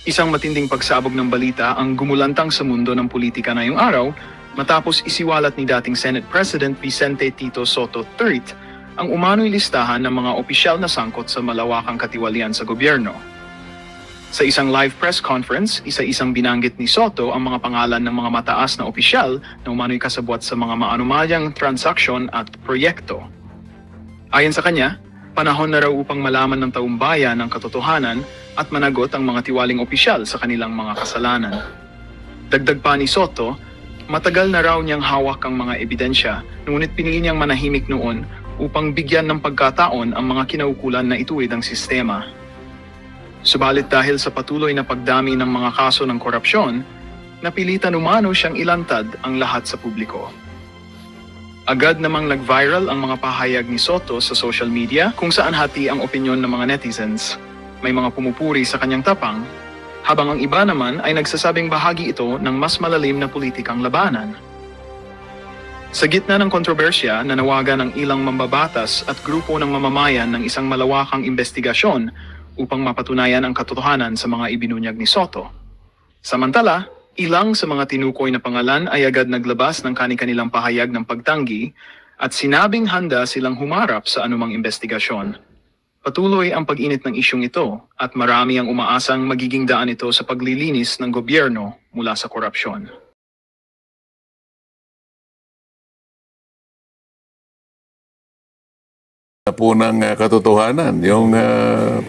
Isang matinding pagsabog ng balita ang gumulantang sa mundo ng politika ngayong araw matapos isiwalat ni dating Senate President Vicente Tito Sotto III ang umano'y listahan ng mga opisyal na sangkot sa malawakang katiwalian sa gobyerno. Sa isang live press conference, isa-isang binanggit ni Sotto ang mga pangalan ng mga mataas na opisyal na umano'y kasabwat sa mga maanumalyang transaksyon at proyekto. Ayon sa kanya, panahon na raw upang malaman ng taong bayan ang katotohanan at managot ang mga tiwaling opisyal sa kanilang mga kasalanan. Dagdag pa ni Sotto, matagal na raw niyang hawak ang mga ebidensya, ngunit pinili niyang manahimik noon upang bigyan ng pagkataon ang mga kinaukulan na ituwid ang sistema. Subalit dahil sa patuloy na pagdami ng mga kaso ng korupsyon, napilitan umano siyang ilantad ang lahat sa publiko. Agad namang nag-viral ang mga pahayag ni Sotto sa social media kung saan hati ang opinyon ng mga netizens. May mga pumupuri sa kanyang tapang, habang ang iba naman ay nagsasabing bahagi ito ng mas malalim na politikang labanan. Sa gitna ng kontrobersya, nanawagan ng ilang mambabatas at grupo ng mamamayan ng isang malawakang investigasyon upang mapatunayan ang katotohanan sa mga ibinunyag ni Sotto. Samantala, ilang sa mga tinukoy na pangalan ay agad naglabas ng kani-kanilang pahayag ng pagtanggi at sinabing handa silang humarap sa anumang investigasyon. Patuloy ang pag-init ng isyong ito at marami ang umaasang magiging daan ito sa paglilinis ng gobyerno mula sa korupsyon. Po ng katotohanan, yung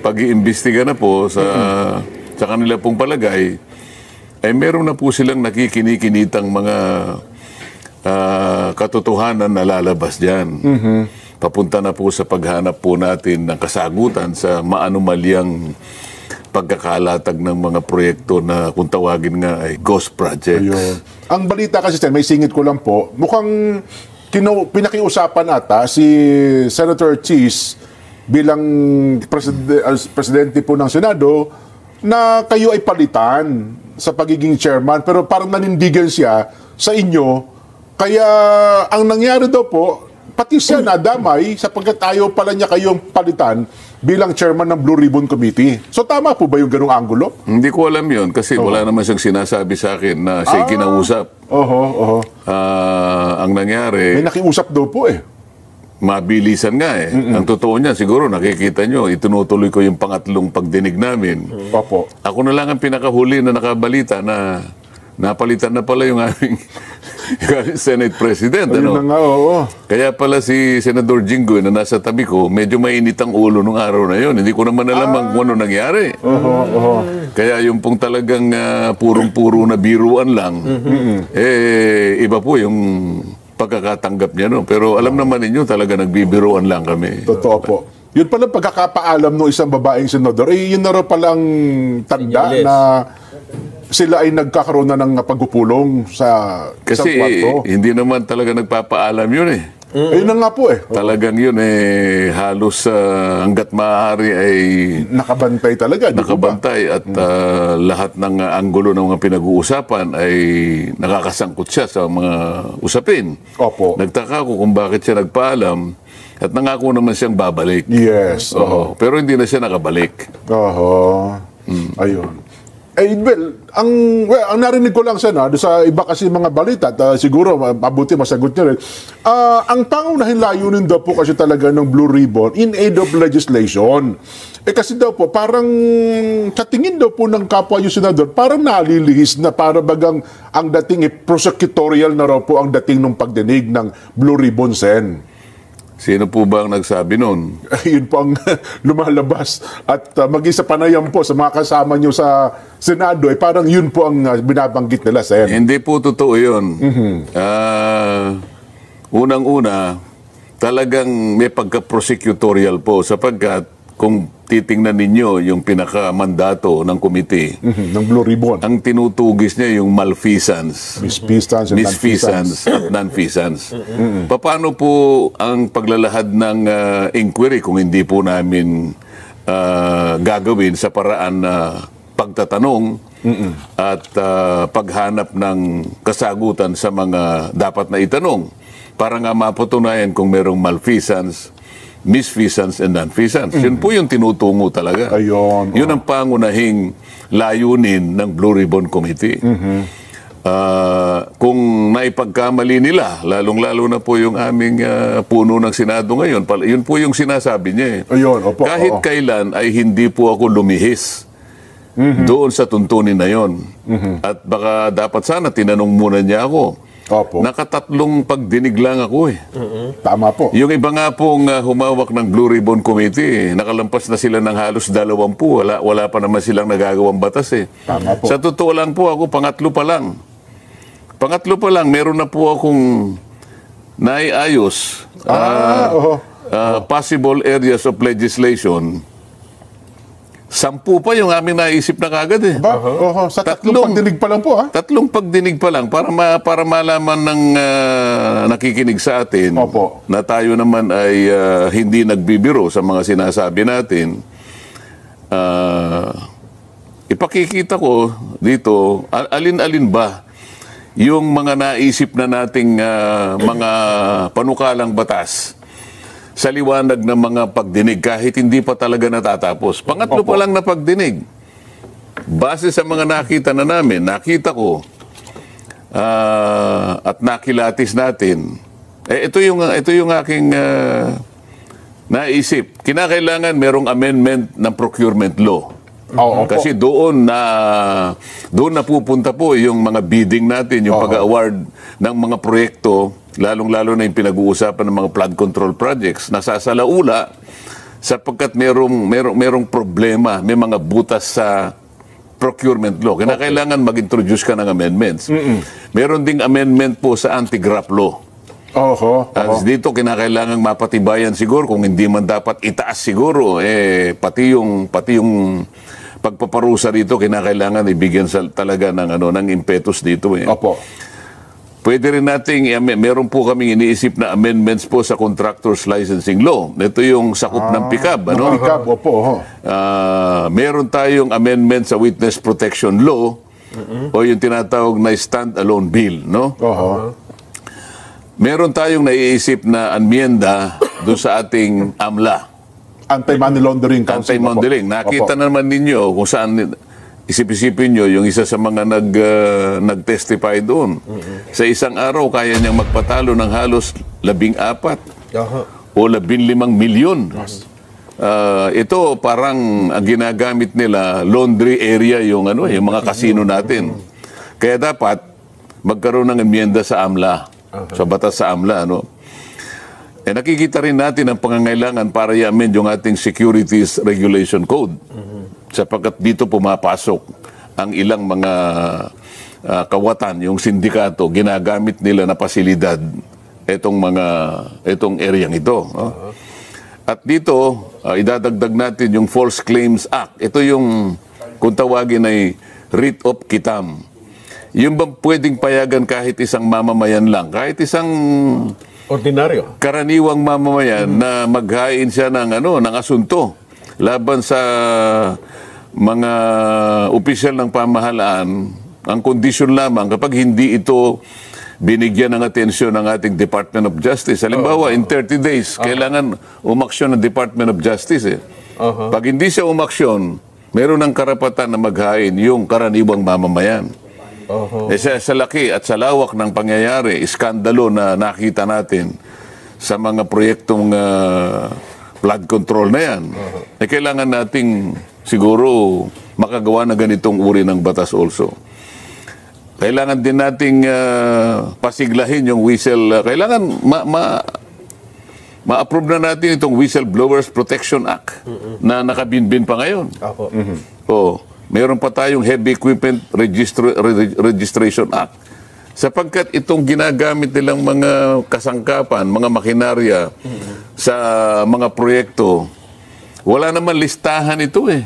pag-iimbestiga na po sa kanila pong palagay, ay meron na po silang nakikinikinitang mga katotohanan na lalabas dyan. Papunta na po sa paghanap po natin ng kasagutan sa maanumalyang pagkakalatag ng mga proyekto na kung tawagin nga ay ghost projects. Ayun. Ang balita kasi, may singit ko lang po, mukhang pinakiusapan ata si Senator Cheese bilang presidente po ng Senado na kayo ay palitan sa pagiging chairman, pero parang nanindigan siya sa inyo. Kaya ang nangyari daw po, pati siya nadamay sapagkat ayaw pala niya kayong palitan bilang chairman ng Blue Ribbon Committee. So tama po ba yung ganung anggulo? Hindi ko alam yun kasi wala naman siyang sinasabi sa akin na siya kinausap. Ang nangyari, may nakiusap daw po eh. Mabilisan nga eh. Ang totoo niya, siguro nakikita nyo, itinutuloy ko yung pangatlong pagdinig namin. Opo. Ako na lang ang pinakahuli na nakabalita na napalitan na pala yung aming Senate President. Ayun na nga, oo. Kaya pala si Senador Jinggoy na nasa tabi ko, medyo mainit ang ulo nung araw na yun. Hindi ko naman alam kung ano nangyari. Kaya yung pong talagang purong-puro na biruan lang, iba po yung pagkakatanggap niya. No? Pero alam naman ninyo, talaga nagbibiruan lang kami. Totoo po. Yun pala pagkakapaalam ng isang babaeng senador, yun na rin palang tanda na sila ay nagkakaroon na ng pagpupulong sa kasi kwarto. Hindi naman talaga nagpapaalam yun eh. Ayun na nga po eh. Talagang yun eh, halos hanggat maaari ay nakabantay talaga. Nakabantay at lahat ng anggulo ng mga pinag-uusapan ay nakakasangkot siya sa mga usapin. Opo. Nagtaka ko kung bakit siya nagpaalam at nangako naman siyang babalik. Yes. Pero hindi na siya nakabalik. Ayun. Ang narinig ko lang sana, sa iba kasi mga balita, at siguro mabuti masagot niya rin, ang pangunahing layunin daw po kasi talaga ng Blue Ribbon in aid of legislation. Kasi daw po, parang sa tingin daw po ng kapwa yung senador, parang nalilihis na para bagang ang dating prosecutorial na raw po ang dating ng pagdinig ng Blue Ribbon Sen. Sino po ba ang nagsabi nun? Yun po ang lumalabas. At maging sa panayam po sa mga kasama nyo sa Senado, parang yun po ang binabanggit nila, Sen. Hindi po totoo yun. Unang-una, talagang may pagka-prosecutorial po sapagkat kung titingnan ninyo yung pinaka-mandato ng komite, ng Blue Ribbon, ang tinutugis niya yung malfeasance, misfeasance at non-feasance. Paano po ang paglalahad ng inquiry kung hindi po namin gagawin sa paraan na pagtatanong at paghanap ng kasagutan sa mga dapat na itanong para nga mapatunayan kung merong malfeasance misfeasance and nonfeasance. Yun po yung tinutungo talaga. Ayun. Yun ang pangunahing layunin ng Blue Ribbon Committee. Kung naipagkamali nila, lalong-lalo na po yung aming puno ng Senado ngayon, yun po yung sinasabi niya eh. Ayun, opo. Kahit kailan ay hindi po ako lumihis doon sa tuntunin na yon. At baka dapat sana tinanong muna niya ako. Opo. Nakatatlong pagdinig lang ako eh. Tama po. Yung iba nga pong humawak ng Blue Ribbon Committee, nakalampas na sila ng halos 20. Wala pa naman silang nagagawang batas eh. Tama po. Sa totoo lang po ako, pangatlo pa lang. Pangatlo pa lang, meron na po akong naiayos. Possible areas of legislation. 10 pa yung aming naisip na kagad eh. Ba? Sa tatlong pagdinig pa lang po, ha? Tatlong pagdinig pa lang para malaman ng nakikinig sa atin Opo. na tayo naman ay hindi nagbibiro sa mga sinasabi natin. Ipakikita ko dito, alin-alin ba yung mga naisip na nating mga panukalang batas sa liwanag ng mga pagdinig kahit hindi pa talaga natatapos. Pangatlo pa lang na pagdinig. Base sa mga nakita na namin, nakita ko at nakilatis natin. Ito yung aking naisip. Kinakailangan merong amendment ng procurement law. Opo. Kasi doon napupunta po yung mga bidding natin, yung pag-award ng mga proyekto, lalong-lalo na yung pinag-uusapan ng mga flood control projects, nasasalaula sapagkat merong problema, may mga butas sa procurement law. Kinakailangan mag-introduce ka ng amendments. Meron ding amendment po sa anti-graft law. Dito kinakailangan mapatibayan siguro, kung hindi man dapat itaas siguro, pati yung pagpaparusa dito kinakailangan ibigyan talaga ng impetus dito eh. Opo. Pwede rin nating, meron po kaming iniisip na amendments po sa contractors licensing law. Ito yung sakop ng PICAB. Ano? PICAB, opo. Meron tayong amendment sa witness protection law o yung tinatawag na stand-alone bill. No? Meron tayong naiisip na amyenda doon sa ating AMLA. Anti-Money Laundering Council. Anti-Laundering. Nakita naman ninyo kung saan isip-isipin nyo yung isa sa mga nag-testify doon. Sa isang araw, kaya niyang magpatalo ng halos 14 o 15 milyon. Ito parang ang ginagamit nila, laundry area yung mga kasino natin. Kaya dapat magkaroon ng amyenda sa AMLA, sa batas sa AMLA. Nakikita rin natin ang pangangailangan para i-amend yung ating Securities Regulation Code. Sapagkat dito pumapasok ang ilang mga kawatan, yung sindikato, ginagamit nila na pasilidad itong areang ito. At dito, idadagdag natin yung False Claims Act. Ito yung, kung tawagin ay writ of quitam. Yung bang pwedeng payagan kahit isang mamamayan lang, kahit isang ordinaryo, karaniwang mamamayan na maghain siya ng asunto laban sa mga opisyal ng pamahalaan, ang kondisyon lamang kapag hindi ito binigyan ng atensyon ng ating Department of Justice. Halimbawa, in 30 days, kailangan umaksyon ng Department of Justice. Pag hindi siya umaksyon, meron ng karapatan na maghain yung karaniwang mamamayan. Sa laki at sa lawak ng pangyayari, iskandalo na nakita natin sa mga proyektong flood control na yan, kailangan nating siguro makagawa na ganitong uri ng batas also. Kailangan din nating pasiglahin yung kailangan ma-approve na natin itong Whistleblowers Protection Act na nakabinbin pa ngayon. Meron pa tayong Heavy Equipment Registration Act. Sapagkat itong ginagamit nilang mga kasangkapan, mga makinarya sa mga proyekto, wala naman listahan ito eh.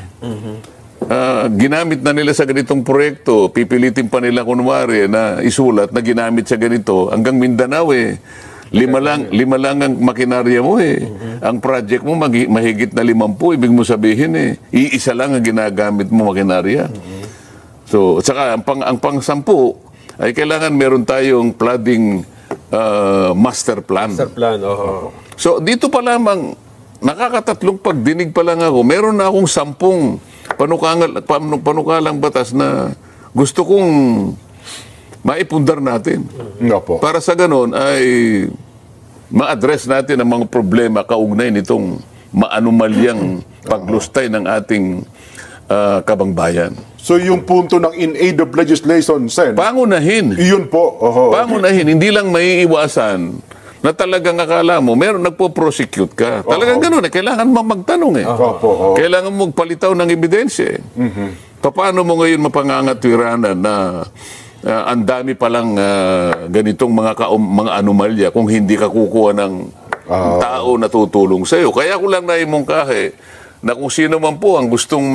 Ginamit na nila sa ganitong proyekto, pipilitin pa nila kunwari na isulat na ginamit sa ganito. Hanggang Mindanao eh, lima lang ang makinarya mo eh. Ang project mo mahigit na 50, ibig mo sabihin eh, iisa lang ang ginagamit mo makinarya. So, at saka ang pang-10 ay kailangan meron tayong flooding master plan. Master plan, So, dito pa lamang nakakatatlong pagdinig pa lang ako. Meron na akong 10 panukalang batas na gusto kong maipundar natin. Nga po. Para sa ganon ay ma-address natin ang mga problema kaugnay nitong maanumalyang paglustay ng ating kabangbayan. So yung punto ng in aid of legislation, Sen, Pangunahin. iyon po. Oho. Pangunahin, hindi lang maiiwasan na talagang akala mo, meron nagpo-prosecute ka. Talagang ganun eh. Kailangan mo magtanong eh. Opo. Kailangan mo magpalitaw ng ebidensya eh. Paano mo ngayon mapangangatwiranan na ang dami palang ganitong mga anomalya kung hindi ka kukuha ng tao na tutulong sa'yo. Kaya ko lang naimungkahe na kung sino man po ang gustong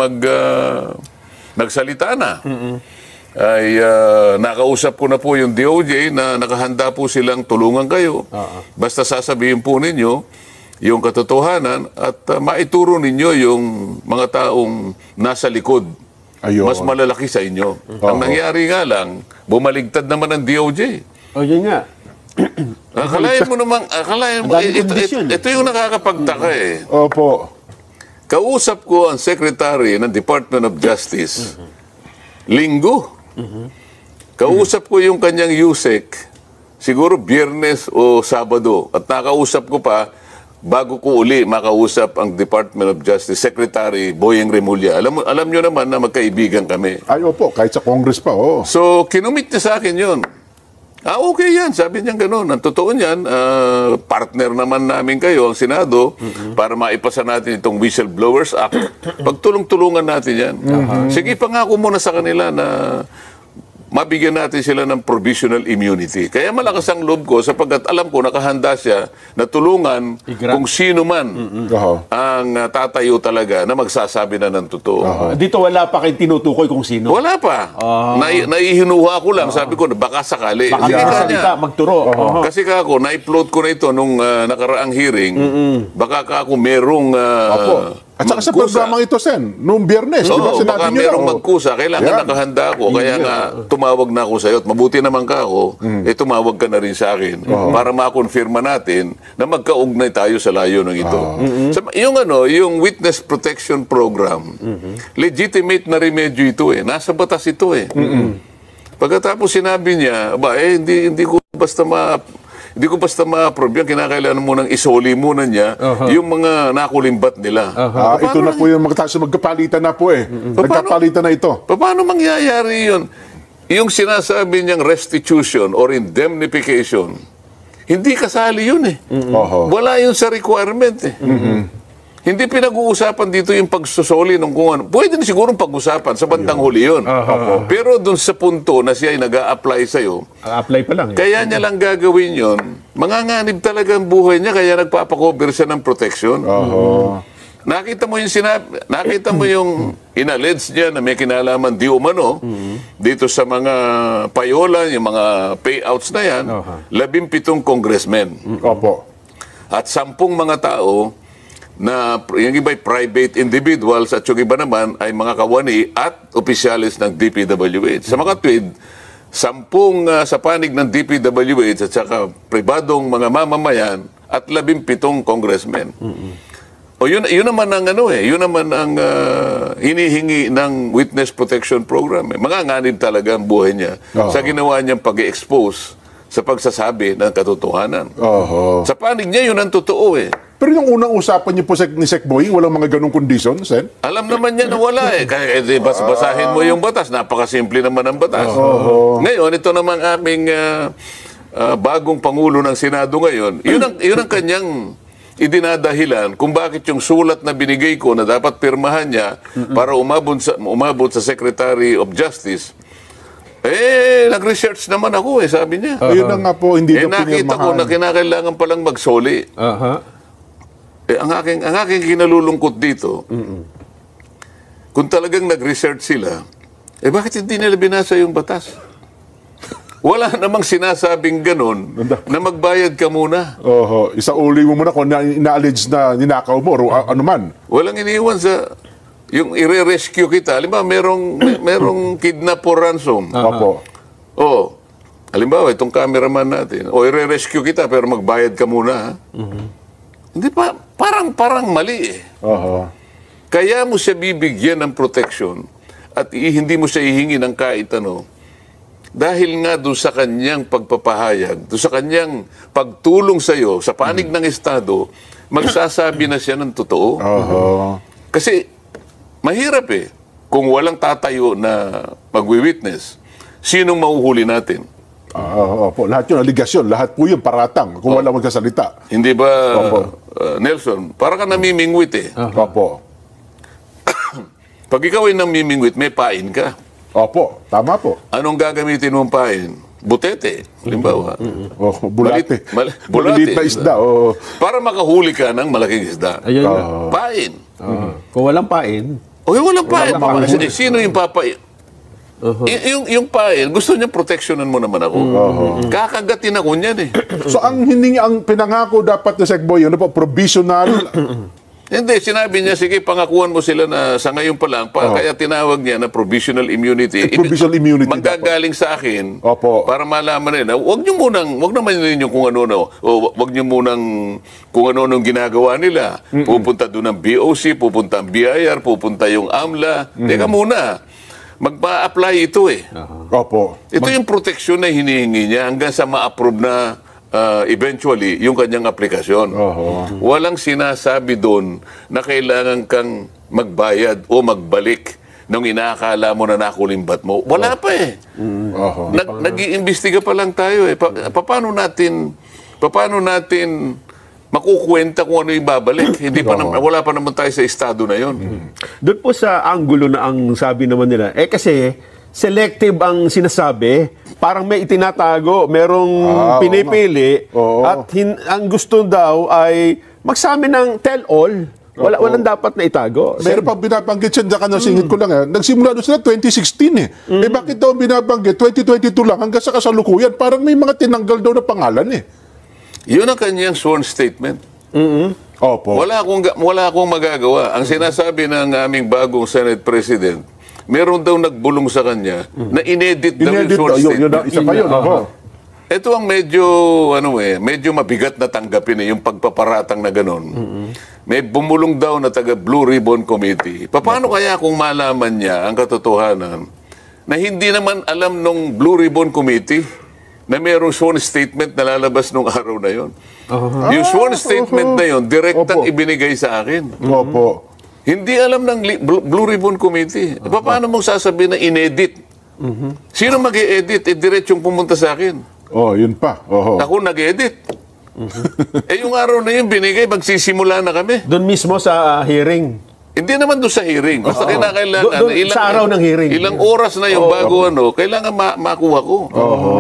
nagsalita na, ay nakausap ko na po yung DOJ na nakahanda po silang tulungan kayo. Basta sasabihin po ninyo yung katotohanan at maituro ninyo yung mga taong nasa likod. Ayun. Mas malalaki sa inyo. Ang nangyari nga lang, bumaligtad naman ang DOJ. O, yun nga. Akalain mo naman, daming kondisyon. ito yung nakakapagtaka eh. Opo. Kausap ko ang Secretary ng Department of Justice, Linggo. Kausap ko yung kanyang USEC, siguro Biyernes o Sabado. At nakausap ko pa, bago ko uli makausap ang Department of Justice Secretary Boyeng Remulla. Alam nyo naman na magkaibigan kami. Ay, opo. Kahit sa Congress pa, oh. So, kinumit niya sa akin yun. Okay yan. Sabi niya gano'n. Ang totoo niyan, partner naman namin kayo, ang Senado, para maipasa natin itong Whistleblowers Act. Pagtulong-tulungan natin yan. Sige, pangako muna sa kanila na mabigyan natin sila ng provisional immunity. Kaya malakas ang loob ko sapagkat alam ko nakahanda siya na tulungan kung sino man ang tatayo talaga na magsasabi na ng totoo. Dito wala pa kayong tinutukoy kung sino. Wala pa. Naihinuha ko lang. Sabi ko, baka sakali. Baka Sige may ka salita, niya. magturo. Kasi ka ako, na-upload ko na ito nung nakaraang hearing. Baka ka ako merong Opo. At saka sa magkusa. programang ito, Sen, noong Biyernes, di ba Oo, sinabi baka niyo merong na? magkusa. Kailangan Yan. nakahanda ako. Kaya nga, tumawag na ako sa iyo. At mabuti naman ka ako, tumawag ka na rin sa akin para makonfirma natin na magkaugnay tayo sa layo ng ito. Yung Witness Protection Program, legitimate na remedyo ito eh. Nasa batas ito eh. Pagkatapos sinabi niya, hindi ko basta ma-approve yan. Kinakailangan mo nang isoli muna niya yung mga nakulimbat nila. Ito na po yung magkapalitan na po eh. Nagkapalitan na ito. Paano mangyayari yun? Yung sinasabi niyang restitution or indemnification, hindi kasali yun eh. Wala yun sa requirement eh. Hindi pinag-uusapan dito yung pagsusoli ng kung ano. Pwede na sigurong pag-usapan sa bandang huli yun. Pero dun sa punto na siya ay nag-a-apply sa'yo, Apply pa lang. kaya niya lang gagawin yun, manganganib talaga ang buhay niya, kaya nagpapakover siya ng protection. Nakita mo yung inallege niya na may kinalaman di umano dito sa mga payola, yung mga payouts na yan, 17 congressmen. Opo. At 10 mga tao na yung iba ay private individuals at yung iba naman ay mga kawani at opisyalis ng DPWH. Sa mga tweed, 10 sa panig ng DPWH at saka pribadong mga mamamayan at 17 congressmen. O yun naman ang yun naman ang hinihingi ng Witness Protection Program. Manganganib talaga ang buhay niya sa ginawa niyang pag-expose sa pagsasabi ng katotohanan. Sa panig niya, yun ang totoo eh. Pero yung unang usapan niyo po ni Sec Boying, walang mga ganong condition, Sen? Alam naman niya na wala eh. Kaya basahin mo yung batas. Napakasimple naman ang batas. Ngayon, ito namang aming bagong Pangulo ng Senado ngayon. Yun ang kanyang idinadahilan kung bakit yung sulat na binigay ko na dapat pirmahan niya para umabot sa Secretary of Justice. Nag-research naman ako sabi niya. Ayun na nga po, hindi na Nakita ko na kinakailangan palang magsoli. Ang aking kinalulungkot dito, kung talagang nag-research sila, bakit hindi nila binasa yung batas? Wala namang sinasabing ganun na magbayad ka muna. Isauli mo muna kung ina-allege na ninakaw mo o ano man. Walang iniwan sa yung i-rescue kita. Halimbawa, merong kidnap or ransom. Opo. Halimbawa, itong cameraman natin. I-rescue kita pero magbayad ka muna. Hindi pa, parang mali eh. Oho. Kaya mo siya bibigyan ng protection at hindi mo siya hihingi ng kahit ano. Dahil nga doon sa kanyang pagpapahayag, doon sa kanyang pagtulong sa iyo, sa panig ng Estado, magsasabi na siya ng totoo. Oho. Kasi mahirap eh. Kung walang tatayo na magwi-witness, sinong mahuhuli natin? Opo. Lahat yun, aligasyon. Lahat po yun, paratang. Kung wala magsasalita. Hindi ba, Opo. Nelson, para ka namimingwit eh. Opo. Pag ikaw ay namimingwit, may pain ka. Opo. Tama po. Anong gagamitin mong pain? Butete, halimbawa. Oh, bulate. Bulate. Maliliit na isda. Oh. Para makahuli ka ng malaking isda. Ayun nga. Pain. Kung walang pain, O walang pain. Walang pain. Sino yung papain? Yung pain, gusto niya proteksyonan mo naman ako. Kakagatin ako niyan eh. So ang ang pinangako dapat na Sekboy, ano po, provisional. Hindi, sinabi niya, sige, pangakuan mo sila na sa ngayon pa lang, kaya tinawag niya na provisional immunity. Provisional immunity Manggagaling sa akin, Opo. para malaman nila, wag naman ninyo kung ano, o wag niyo munang kung ano ginagawa nila. Pupunta doon ang BOC, pupunta ang BIR, pupunta yung AMLA. Teka muna, magpa-apply ito eh. Opo. Ito yung proteksyon na hinihingi niya hanggang sa ma-approve na eventually yung kanyang aplikasyon. Walang sinasabi doon na kailangan kang magbayad o magbalik nung inaakala mo na nakulimbat mo. Wala pa eh. Oho. Nag-iimbestiga pa lang tayo eh. Paano natin makukwenta kung ano yung babalik? Wala pa naman tayo sa estado na yon. doon po sa angulo na ang sabi naman nila, kasi selective ang sinasabi, parang may itinatago, merong pinipili, Oo. at ang gusto daw ay magsabi ng tell-all. Walang dapat na itago. Meron pang binabanggit siya, dyan singit ko lang nagsimula doon sila 2016 eh. Eh bakit daw binabanggit 2022 lang hanggang sa kasalukuyan? Parang may mga tinanggal daw na pangalan eh. Yun ang kanyang sworn statement. Opo. Wala akong magagawa. Ang sinasabi ng aming bagong Senate President, meron daw nagbulong sa kanya na inedit daw yung Inedit short daw, yun, statement. isa pa yun. Oho. Ito ang medyo mabigat na tanggapin yung pagpaparatang na gano'n. May bumulong daw na taga Blue Ribbon Committee. Paano kaya kung malaman niya ang katotohanan na hindi naman alam nung Blue Ribbon Committee na mayroong sworn statement na lalabas nung araw na yon? Yung sworn statement na yon, direktang Opo. ibinigay sa akin. Opo. Hindi alam ng Blue Ribbon Committee. Paano mong sasabihin na inedit? Sino mag-e-edit? Diretsong pumunta sa akin. Oh, yun pa. Oho. Ako nag-edit. Yung araw na yun binigay, magsisimula na kami. Doon mismo sa hearing. Hindi naman doon sa hearing. Basta kinakailangan. Doon sa araw ng hearing. Ilang oras na yung bago kailangan makuha ko. Oho.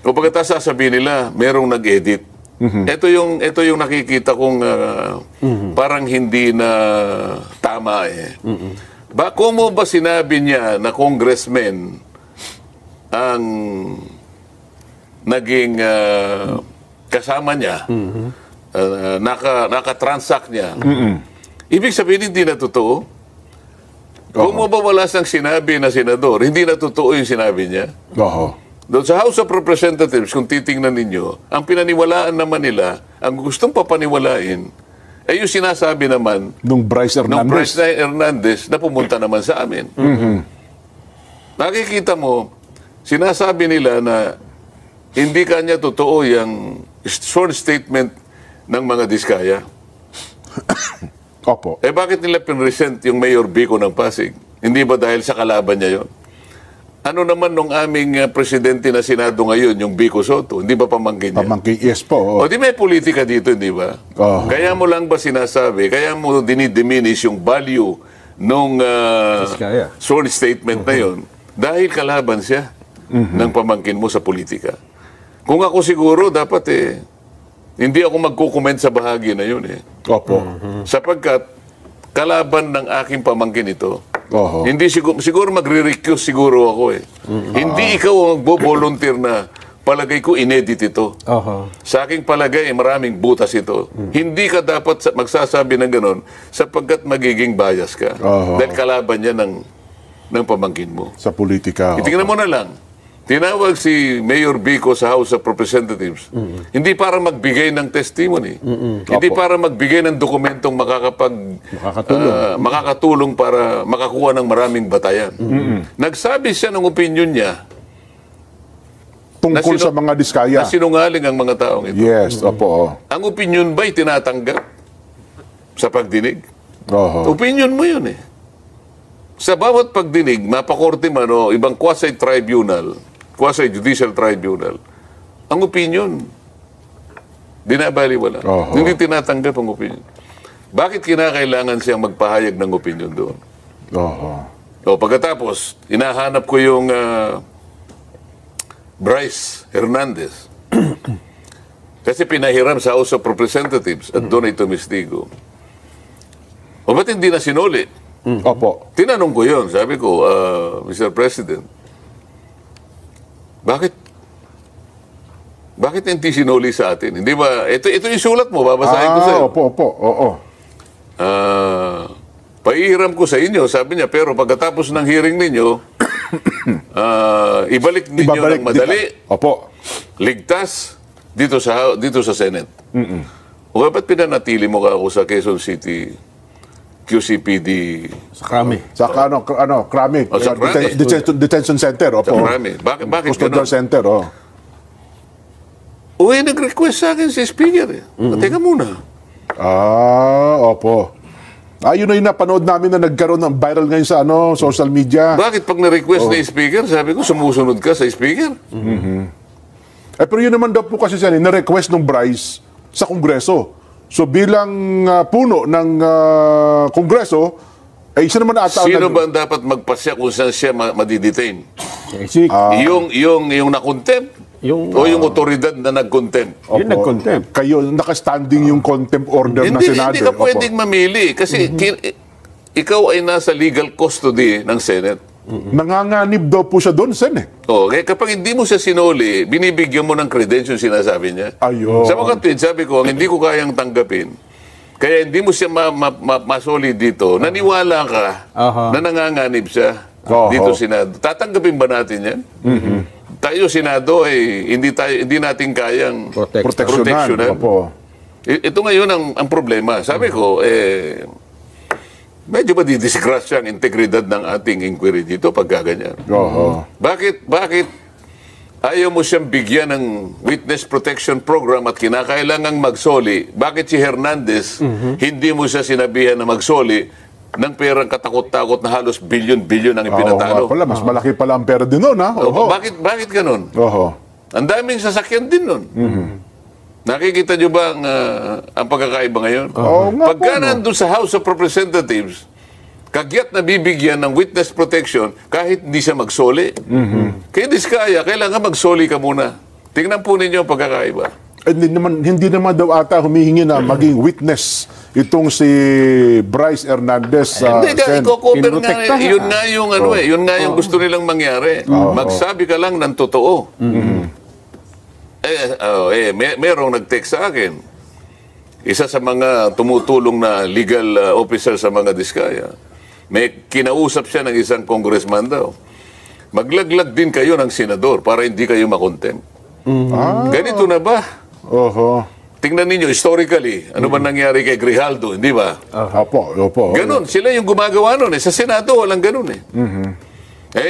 O pagkatapos sasabihin nila, merong nag-edit. Ito yung nakikita kong parang hindi na tama eh. Kung mo ba sinabi niya na congressman ang naging kasama niya, naka-transact niya, ibig sabihin hindi na totoo? Kung mo ba wala siyang sinabi na senador, hindi na totoo yung sinabi niya? Oho. Doon sa House of Representatives, kung titingnan ninyo, ang pinaniwalaan naman nila, ang gustong papaniwalain, ay yung sinasabi naman Nung Bryce ng Hernandez. President Hernandez na pumunta naman sa amin. Nakikita mo, sinasabi nila na hindi kanya totoo yung sworn statement ng mga Diskaya. Opo. Bakit nila pinresent yung Mayor Bico ng Pasig? Hindi ba dahil sa kalaban niya yon? Ano naman nung aming presidente na Senado ngayon, yung Bico Soto? Hindi ba pamangkin niya? Pamangkin, yes po. O di may politika dito, hindi ba? Oo. Kaya mo lang ba sinasabi, kaya mo dinidiminish yung value nung Diskaya. sworn statement na yon dahil kalaban siya ng pamangkin mo sa politika. Kung ako siguro, dapat hindi ako magkukomment sa bahagi na yun Opo. Sapagkat kalaban ng aking pamangkin ito, Oho. hindi siguro magre-recuse siguro ako Hindi ikaw ang magbo-volunteer na palagay ko inedit ito. Sa aking palagay, maraming butas ito. Hindi ka dapat magsasabi ng ganon sapagkat magiging bias ka. Oho. Dahil kalaban niya ng pamangkin mo. Sa politika. Itingnan mo na lang. tinawag si Mayor Vico sa House of Representatives, hindi para magbigay ng testimony, hindi para magbigay ng dokumentong makakatulong para makakuha ng maraming batayan. Nagsabi siya ng opinion niya Tungkol na sa mga diskaya. na sinungaling ang mga taong ito. Yes, opo. Ang opinion ba'y tinatanggap sa pagdinig? Oho. Opinion mo yun eh. Sa bawat pagdinig, mapakorte man o ibang quasi-tribunal, quasi-judicial tribunal, ang opinion, dinabaliwala. Oho. Hindi tinatanggap ang opinion. Bakit kinakailangan siyang magpahayag ng opinion doon? Oho. O pagkatapos, inahanap ko yung Bryce Hernandez. Kasi pinahiram sa House of Representatives at doon ay tumistigo. O ba't hindi na sinuli? Opo. Tinanong ko yun. Sabi ko, Mr. President, bakit hindi sinuli sa atin? Hindi ba, ito yung sulat mo, babasahin ko sa'yo. Opo, opo. Oo. Paihiram ko sa inyo, sabi niya, pero pagkatapos ng hearing ninyo, ibalik ninyo ng madali, Opo. ligtas, dito sa Senate. O ba't pinanatili mo ka ako sa Quezon City QCPD Sa Krami. Sa Krami. Oh, sa Krami. Detention Center. Opo. sa Krami? Bakit Custodial ganun? Center. Oh. Uy, nag-request sa akin si Speaker. Teka muna. Opo. Yun na yung napanood namin na nagkaroon ng viral ngayon sa social media. Bakit pag na-request na yung Speaker, sabi ko, sumusunod ka sa Speaker? Pero yun naman daw po kasi siya, na-request ng Bryce sa Kongreso. So bilang puno ng Kongreso, siya naman ata. Sino ba ang dapat magpasya kung saan siya madidetain? Si, Yung na-contempt? O yung otoridad na nag-contempt? yung nag-contempt. Kayo, nakastanding yung contempt order na Senado. Hindi ka Opo. pwedeng mamili kasi ikaw ay nasa legal custody ng Senate. Nanganganib daw po siya doon, Sen. Kaya kapag hindi mo siya sinuli, binibigyan mo ng credentials sinasabi niya. Ayun. Sa mga tweet, sabi ko, ang hindi ko kayang tanggapin, kaya hindi mo siya masoli dito, naniwala ka na nanganganib siya dito Senado. Tatanggapin ba natin yan? Tayo Senado ay hindi natin kayang proteksyonan. Opo. Ito ngayon ang problema. Sabi ko, medyo madidisgrasya ang integridad ng ating inquiry dito pag gaganyan. Oho. Bakit ayaw mo siyang bigyan ng witness protection program at kinakailangang magsoli? Bakit si Hernandez, hindi mo siya sinabihan na magsoli ng perang katakot-takot na halos bilyon-bilyon ang ipinatalo? Pala, mas malaki pala ang pera din noon, ha? Oho. Bakit ganun? Oho. Ang daming sasakyan din nun. Nakikita nyo ba ang pagkakaiba ngayon? Oo nga Pagka po, no? nandun sa House of Representatives, kagyat na bibigyan ng witness protection kahit hindi siya magsoli. Kaya diskaya, kailangan magsoli ka muna. Tingnan po ninyo ang pagkakaiba. Hindi naman daw ata humihingi na maging witness itong si Bryce Hernandez sa Hindi ka, Sen. i-cover nga. Yun nga yung, yun nga yung gusto nilang mangyari. Magsabi ka lang ng totoo. Merong nag-text sa akin. Isa sa mga tumutulong na legal officer sa mga diskaya. May kinausap siya ng isang congressman daw. Maglaglag din kayo ng senador para hindi kayo makontempt. Ganito na ba? Oho. Tingnan ninyo, historically, ano ba nangyari kay Grijaldo, hindi ba? Opo. Ganon, sila yung gumagawa nun. Sa Senado, walang ganon eh.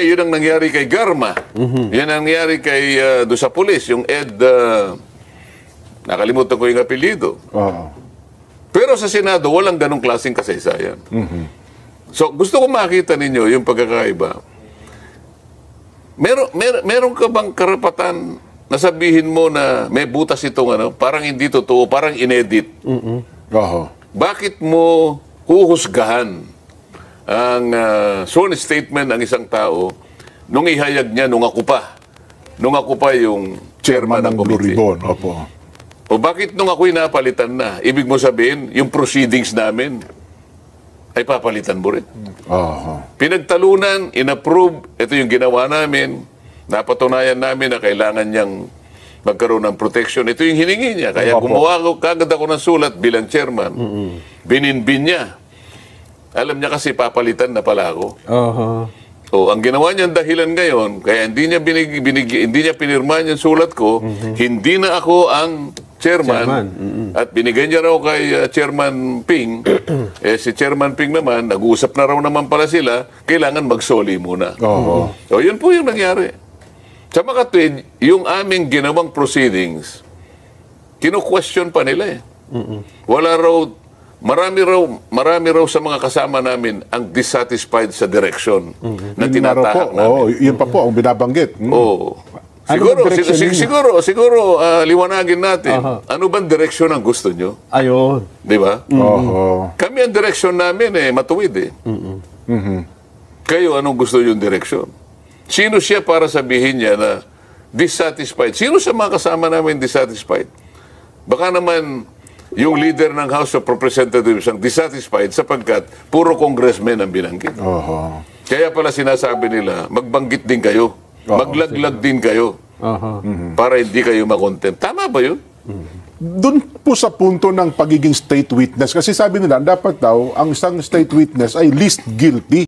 Yun ang nangyari kay Garma. Yun ang nangyari kay doon sa pulis, yung Ed, nakalimutan ko yung apelyido. Oho. Pero sa Senado, walang ganong klaseng kasaysayan. So, gusto ko makita ninyo yung pagkakaiba. Meron ka bang karapatan na sabihin mo na may butas itong parang hindi totoo, parang inedit? Oho. Bakit mo huhusgahan ang sworn statement ng isang tao nung ihayag niya nung ako pa yung chairman ng Blue committee? Ribbon. Opo. O bakit nung ako'y napalitan na, ibig mo sabihin, yung proceedings namin ay papalitan mo rin? Oho. Pinagtalunan, inapprove, ito yung ginawa namin, napatunayan namin na kailangan niyang magkaroon ng protection. Ito yung hiningi niya. Kaya gumawa kagad ako ng sulat bilang chairman. Bininbin niya. Alam niya kasi papalitan na pala ako. O, ang ginawa niyang dahilan ngayon, kaya hindi niya pinirma yung sulat ko, hindi na ako ang chairman. At binigay niya raw kay Chairman Ping. Si Chairman Ping naman, nag-uusap na raw naman pala sila, kailangan magsoli muna. So, yun po yung nangyari. Sa makatwid, yung aming ginawang proceedings, kino-question pa nila eh. Wala raw, marami raw sa mga kasama namin ang dissatisfied sa direction na tinatahak namin. Yun pa po ang binabanggit. Oo. Ano Siguro, bang direction ninyo? siguro liwanagin natin. Ano bang direksyon ang gusto nyo? Ayun. Di ba? Kami ang direksyon namin matuwid eh. Kayo, anong gusto yung direksyon? Sino siya para sabihin niya na dissatisfied? Sino sa mga kasama namin dissatisfied? Baka naman yung leader ng House of Representatives ang dissatisfied sapagkat puro congressmen ang binanggit. Kaya pala sinasabi nila, magbanggit din kayo. Maglaglag din kayo. Para hindi kayo makontempt. Tama ba yun? Doon po sa punto ng pagiging state witness, kasi sabi nila, dapat daw, ang isang state witness ay least guilty.